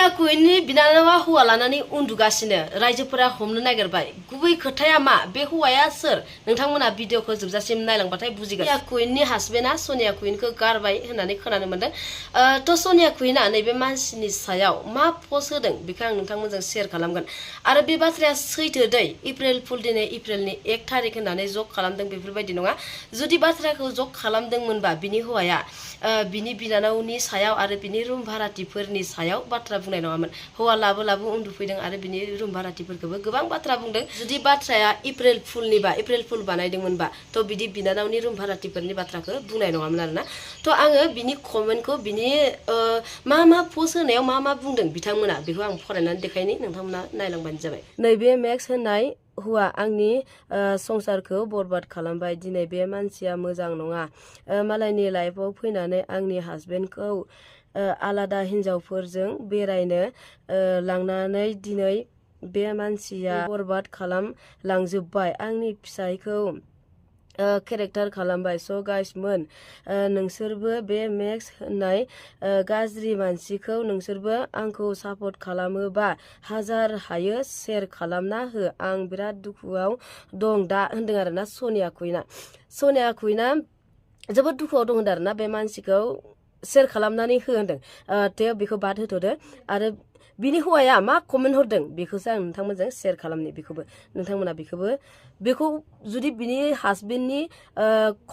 सोनिया कुइननि बिनानावा हौवा लानानै उन्दुगासिनो रायजोफोरा हमनो नागिरबाय गुबै खोथाया मा बे हौवाया सोर नोंथांमोना भिडिअखौ जोबजासिम नायलांबाथाय बुजिगोन सोनिया कुइननि हासबेन्डआ सोनिया कुइनखौ गारबाय होननानै खोनानो मोनदों थ' सोनिया कुइनआ नैबे मानसिनि सायाव मा पस्ट होदों बेखौ आं नोंथांमोनजों शेयार खालामगोन आरो बे बाथ्राया सैथो दै एप्रिल फुल दिनै एप्रिलनि 1 थारिख होननानै जक खालामदों बेफोरबायदि नङा जुदि बाथ्राखौ जक खालामदोंमोनबा बिनि हौवाया बिनि बिनानावनि सायाव आरो बिनि रुम भाराथिफोरनि सायाव बाथ्रा बुंनाय नङामोन हौवा लाबो लाबो उन्दुफैदों आरो बिनि रुम भाराथिफोरखौबो गोबां बाथ्रा बुंदों जुदि बाथ्राया एप्रिल फुलनिबा एप्रिल फुल बानायदोंमोनबा थ' बिदि बिनानावनि रुम भाराथिफोरनि बाथ्राखौ बुंनाय नङामोन आरोना थ' आङो बिनि कमेन्टखौ बिनि मा पस्ट होनायाव मा बुंदों बिथांमोना बेखौ आं फरायनानै देखायनि नोंथांमोना नायलांबानो जाबाय नैबे मेक्स होननाय हुआ आंनि संसारखौ बरबाद खालामबाय दिनै बे मानसिया मोजां नङा मालायनि लाइफआव फैनानै आंनि हासबेन्डखौ आलादा हिन्जावफोरजों बेरायनो लांनानै दिनै बे मानसिया बरबाद खालामलांजोब्बाय आंनि फिसायखौ केरेक्टार खालामबाय स' गाइसमोन नोंसोरबो बे मेक्स होननाय गाज्रि मानसिखौ नोंसोरबो आंखौ सापर्ट खालामोबा हाजार हायो शेयार खालामना हो आं बिराद दुखुआव दं दा होनदों आरोना सोनिया कुइनआ जोबोद दुखुआव दं होनदों आरोना बे मानसिखौ शेयार खालामनानै हो होनदों थे बेखौ बाद होथ'दो आरो बिनि हौवाया मा कमेन्ट हरदों बेखौसो आं नोंथांमोनजों शेयार खालामनि बेखौबो नोंथांमोना बेखौ जुदि बिनि हासबेन्डनि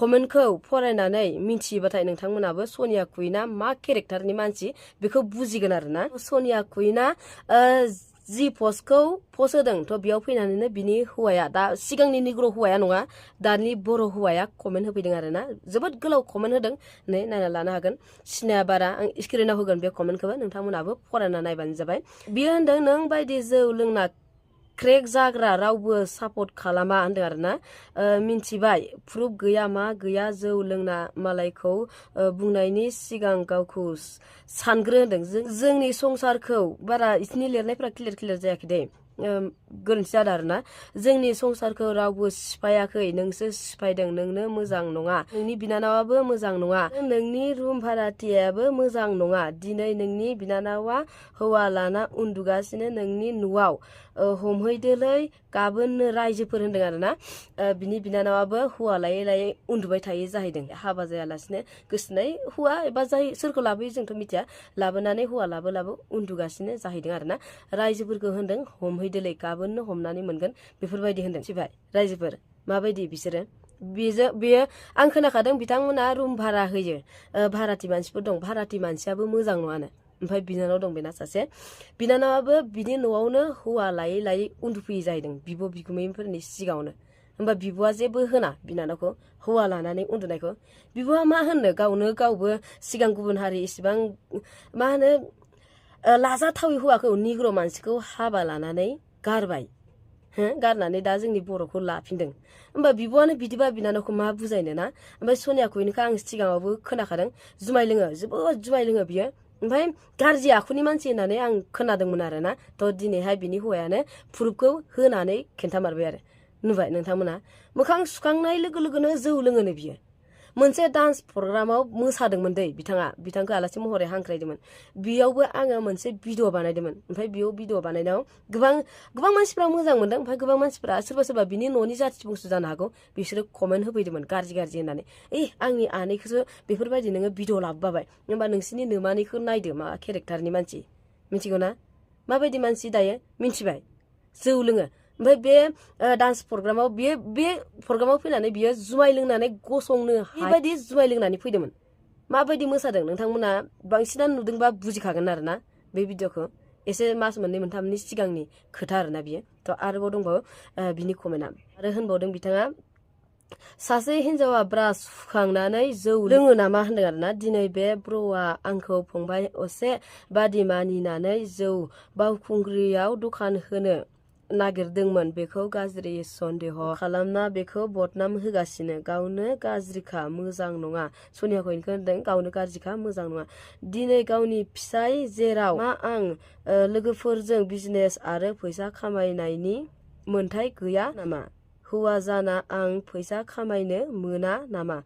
कमेन्टखौ फरायनानै मिथियोबाथाय नोंथांमोनाबो सोनिया कुइनआ मा केरेक्टारनि मानसि बेखौ बुजिगोन आरोना सोनिया कुइनआ जि पस्ट होदों थ' बेयाव फैनानैनो बिनि हौवाया दा सिगांनि निग्र हौवाया नङा दानि बर' हौवाया कमेन्ट होफैदों आरोना जोबोद गोलाव कमेन्ट होदों नै नायना लानो हागोन सिनाया बारा आं स्क्रिनाव होगोन बे कमेन्टखौबो नोंथांमोनाबो फरायना नायबानो जाबाय बियो होनदों नों बायदि जौ लोंना क्रेक जाग्रा रावबो सापर्ट खालामा होनदों आरोना मिन्थिबाय प्रुफ गैया मा गैया जौ लोंना मालायखौ बुंनायनि सिगां गावखौ सानग्रो होनदों जोंनि संसारखौ बारा इसनि लिरनायफोरा क्लियार जायाखै दे गोरोन्थि जादों आरोना जोंनि संसारखौ रावबो सिफायाखै नोंसो सिफायदों नोंनो मोजां नङा नोंनि बिनानावाबो मोजां नङा नोंनि रुम भाराथियाबो मोजां नङा दिनै नोंनि बिनानावा हौवा लाना उन्दुगासिनो नोंनि न'आव हमहैदोलै गाबोननो रायजोफोर होनदों आरोना बिनि बिनानावाबो हौवा लायै उन्दुबाय थायो जाहैदों हाबा जायालासिनो गोसोनाय हौवा एबा जाय सोरखौ लाबोयो जोंथ' मिथिया लाबोनानै हौवा लाबो उन्दुगासिनो जाहैदों आरोना रायजोफोरखौ होनदों हमहैदोलै गाबोननो हमनानै मोनगोन बेफोरबायदि होनदों सिबाय रायजोफोर माबायदि बिसोरो बेयो आं खोनाखादों बिथांमोना रुम भारा होयो भाराथि मानसिफोर दं भाराथि मानसियाबो मोजां नङानो ओमफ्राय बिनानाव दं बेना सासे बिनानावाबो बिनि न'आवनो हौवा लायै उन्दुफैयो जाहैदों बिब' बिगुमैफोरनि सिगाङावनो होमबा बिब'आ जेबो होना बिनानावखौ हौवा लानानै उन्दुनायखौ बिब'आ मा होननो गावबो सिगां गुबुन हारि इसिबां मा होनो लाजाथावै हौवाखौ निग्र मानसिखौ हाबा लानानै गारबाय गारनानै दा जोंनि बर'खौ लाफिनदों होमबा बिब'आनो बिदिबा बिनानावखौ मा बुजायनो ना ओमफ्राय सोनिया कुइनखौ आं सिगाङावबो खोनाखादों जुमाय लोङो जोबोद जुमाय लोङो बियो ओमफ्राय गाज्रि आखुनि मानसि होननानै आं खोनादोंमोन आरोना थ' दिनैहाय बिनि हौवायानो प्रुफखौ होनानै खिन्थामारबाय आरो नुबाय नोंथांमोना मोखां सुखांनाय लोगो लोगोनो जौ लोङोनो बियो मोनसे डान्स प्रग्रामाव मोसादोंमोन दै बिथांखौ आलासि महरै हांख्रायदोंमोन बेयावबो आङो मोनसे भिडिअ बानायदोंमोन ओमफ्राय बेयाव भिडिअ बानायनायाव गोबां मानसिफ्रा मोजां मोनदों ओमफ्राय गोबां मानसिफ्रा सोरबा बिनि न'नि जाथि बंस जानो हागौ बिसोरो कमेन्ट होफैदोंमोन गाज्रि होननानै आंनि आनैखौसो बेफोरबायदि नोङो भिडिअ लाबोबाय होमबा नोंसिनि नोमानिखौ नायदो मा केरेक्टारनि मानसि मिथिगौ ना माबायदि मानसि दायो मिथिबाय जौ लोङो ओमफ्राय बे डान्स प्रग्रामाव बे प्रग्रामाव फैनानै बियो जुमाय लोंनानै गसंनो बेबायदि जुमाय लोंनानै फैदोंमोन माबायदि मोसादों नोंथांमोना बांसिनानो नुदोंबा बुजिखागोन आरोना बे भिडिअखौ एसे मास मोननै मोनथामनि सिगांनि खोथा आरोना बियो थ' आरोबाव दंबावो बिनि कमेन्टआ आरो होनबावदों बिथाङा सासे हिन्जावा ब्रास हुखांनानै जौ लोङो नामा होनदों आरोना दिनै बे ब्र'आ आंखौ फंबाय असे बादि मानिनानै जौ बावखुंग्रियाव दखान होनो नागिरदोंमोन बेखौ गाज्रि सन्देह खालामना बेखौ बदनाम होगासिनो गावनो गाज्रिखा मोजां नङा सोनिया कुइनखौ होनदों गावनो गाज्रिखा मोजां नङा दिनै गावनि फिसाय जेराव मा आं लोगोफोरजों बिजनेस आरो फैसा खामायनायनि मोन्थाय गैया नामा हौवा जाना आं फैसा खामायनो मोना नामा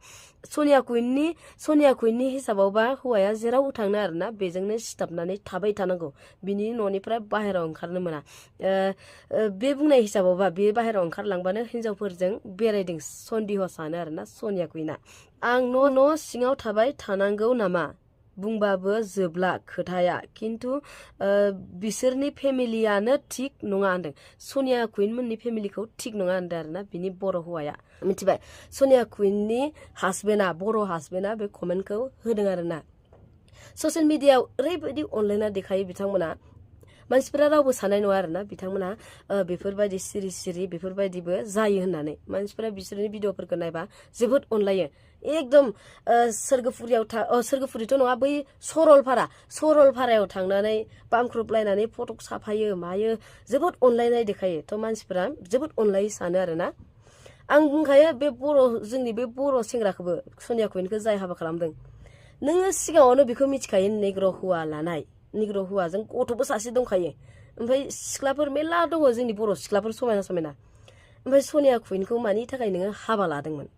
सनिया कुइननि हिसाबावबा हौवाया जेराव थांनो आरोना बेजोंनो सिथाबनानै थाबाय थानांगौ बिनि न'निफ्राय बाहेरायाव ओंखारनो मोना बे बुंनाय हिसाबावबा बे बाहेरायाव ओंखारलांबानो हिनजावफोरजों बेरायदों सन्देह सानो आरोना सनिया कुइना आं न' सिङाव थाबाय थानांगौ नामा बुंबाबो जोबला खोथाया किन्तु बिसोरनि फेमिलियानो थिग नङा होनदों सनिया कुइन मोननि फेमिलिखौ थिग नङा होनदों आरोना बिनि बर' हौवाया मिथिबाय सनिया कुइननि हासबेन्डआ बर' हासबेन्डआ बे कमेन्टखौ होदों आरोना ससियेल मिडियायाव ओरैबायदि अनलायना देखायो बिथांमोना मानसिफोरा रावबो साननाय नङा आरोना बिथांमोना बेफोरबायदि सिरि बेफोरबायदिबो जायो होननानै मानसिफोरा बिसोरनि भिडिअफोरखौ नायबा जोबोद अनलायो एकदम सोरगोफुरिथ' नङा बै सरलपारायाव थांनानै बामख्रुबलायनानै फटक साफायो मायो जोबोद अनलायनाय देखायो थ' मानसिफोरा जोबोद अनलायो सानो आरोना आं बुंखायो बे जोंनि बे बर' सेंग्राखौबो सनिया कुइनखौ जाय हाबा खालामदों नोङो सिगाङावनो बेखौ मिथिखायो नेग्र' हौवा लानाय निग्र हौवाजों गथ'बो सासे दंखायो ओमफ्राय सिख्लाफोर मेरला दङ जोंनि बर' सिख्लाफोर समायना ओमफ्राय सनिया कुइनखौ मानि थाखाय नोङो हाबा लादोंमोन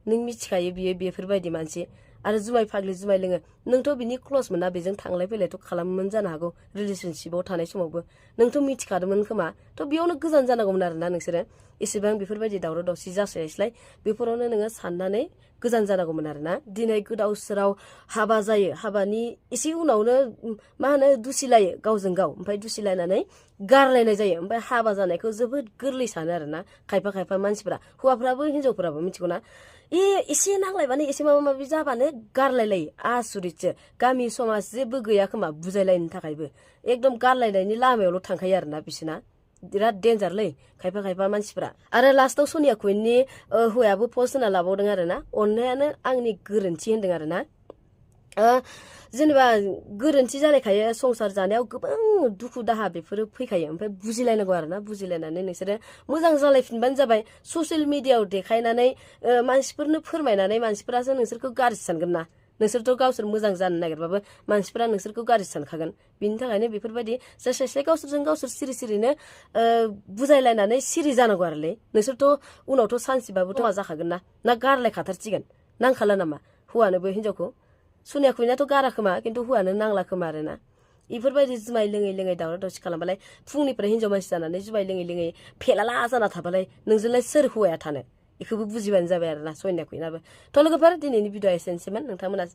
नों मिथिखायो बियो बेफोरबायदि मानसि आरो जुमाय फाग्लि जुमाय लोङो नोंथ' बिनि क्लस मोना बेजों थांलाय फैलायथ' खालामोमोन जानो हागौ रिलेसनशिपआव थानाय समावबो नोंथ' मिथिखादोंमोन खोमा थ' बेयावनो गोजान जानांगौमोन आरोना नोंसोरो एसेबां बेफोरबायदि दावराव दावसि जास्लायस्लाय बेफोरावनो नोङो साननानै गोजान जानांगौमोन आरोना दिनै गोदाव सोराव हाबा जायो हाबानि एसे उनावनो मा होनो दुसिलायो गावजों गाव ओमफ्राय दुसिलायनानै गारलायनाय जायो ओमफ्राय हाबा जानायखौ जोबोद गोरलै सानो आरोना खायफा मानसिफोरा हौवाफ्राबो हिनजावफोराबो मिथिगौना एसे नांलायबानो एसे माबा माबि जाबानो गारलायलायो आसुरितसो गामि समाज जेबो गैया खोमा बुजायलायनो थाखायबो एकदम गारलायनायनि लामायावल' थांखायो आरोना बिसोरना बिराद डेन्जारलै खायफा मानसिफोरा आरो लास्टाव सनिया कुइननि हौवायाबो पस्ट होना लाबावदों आरोना अननायानो आंनि गोरोन्थि होनदों आरोना जेनेबा गोरोन्थि जानायखायो संसार जानायाव गोबां दुखु दाहा बेफोरो फैखायो ओमफ्राय बुजिलायनांगौ आरोना बुजिलायनानै नोंसोरो मोजां जालायफिनबानो जाबाय ससियेल मिडियायाव देखायनानै मानसिफोरनो फोरमायनानै मानसिफोरासो नोंसोरखौ गाज्रि सानगोन ना नोंसोरथ' गावसोर मोजां जानो नागिरबाबो मानसिफोरा नोंसोरखौ गाज्रि सानखागोन बिनि थाखायनो बेफोरबायदि जायसे गावसोरजों गावसोर सिरिनो बुजायलायनानै सिरि जानांगौ आरोलै नोंसोरथ' उनावथ' सानसेबाबोथ' मा जाखागोन ना गारलायखाथारसिगोन नांखाला नामा हौवानोबो हिनजावखौ सनिया कुइनाथ' गारा खोमा खिन्थु हौवानो नांला खोमा आरोना बेफोरबायदि जुमाय लोङै दावराव दावसि खालामबालाय फुंनिफ्राय हिनजाव मानसि जानानै जुमाय लोङै फेलाला जाना थाबालाय नोंजोंलाय सोर हौवाया थानो बेखौबो बुजिबानो जाबाय आरोना सनिया कुइनाबो थ' लोगोफोर दिनैनि भिडिअआ एसेनोसैमोन नोंथांमोना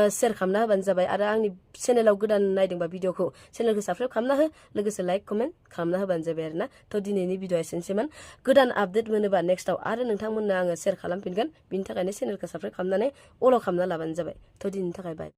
शेयार खालामना होबानो जाबाय आरो आंनि चेनेलाव गोदान नायदोंबा भिडिअखौ चेनेलखौ साबस्क्राइब खालामना हो लोगोसे लाइक कमेन्ट खालामना होबानो जाबाय आरोना थ' दिनैनि भिडिअआ एसेनोसैमोन गोदान आपडेट मोनोबा नेक्स्टआव आरो नोंथांमोननो आङो शेयार खालामफिनगोन बिनि थाखायनो चेनेलखौ साबस्क्राइब खालामनानै अल खालामना लाबानो जाबाय थ' दिनैनि थाखाय बाय